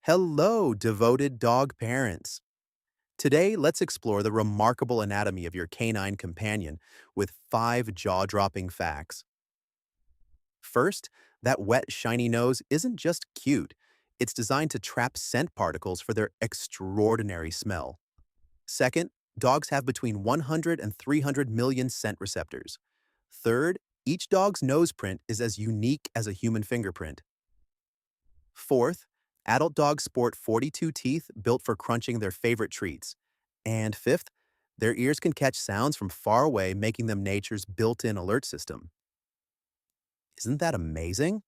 Hello, devoted dog parents. Today, let's explore the remarkable anatomy of your canine companion with 5 jaw-dropping facts. First, that wet, shiny nose isn't just cute. It's designed to trap scent particles for their extraordinary smell. Second, dogs have between 100 and 300 million scent receptors. Third, each dog's nose print is as unique as a human fingerprint. Fourth, adult dogs sport 42 teeth built for crunching their favorite treats. And fifth, their ears can catch sounds from far away, making them nature's built-in alert system. Isn't that amazing?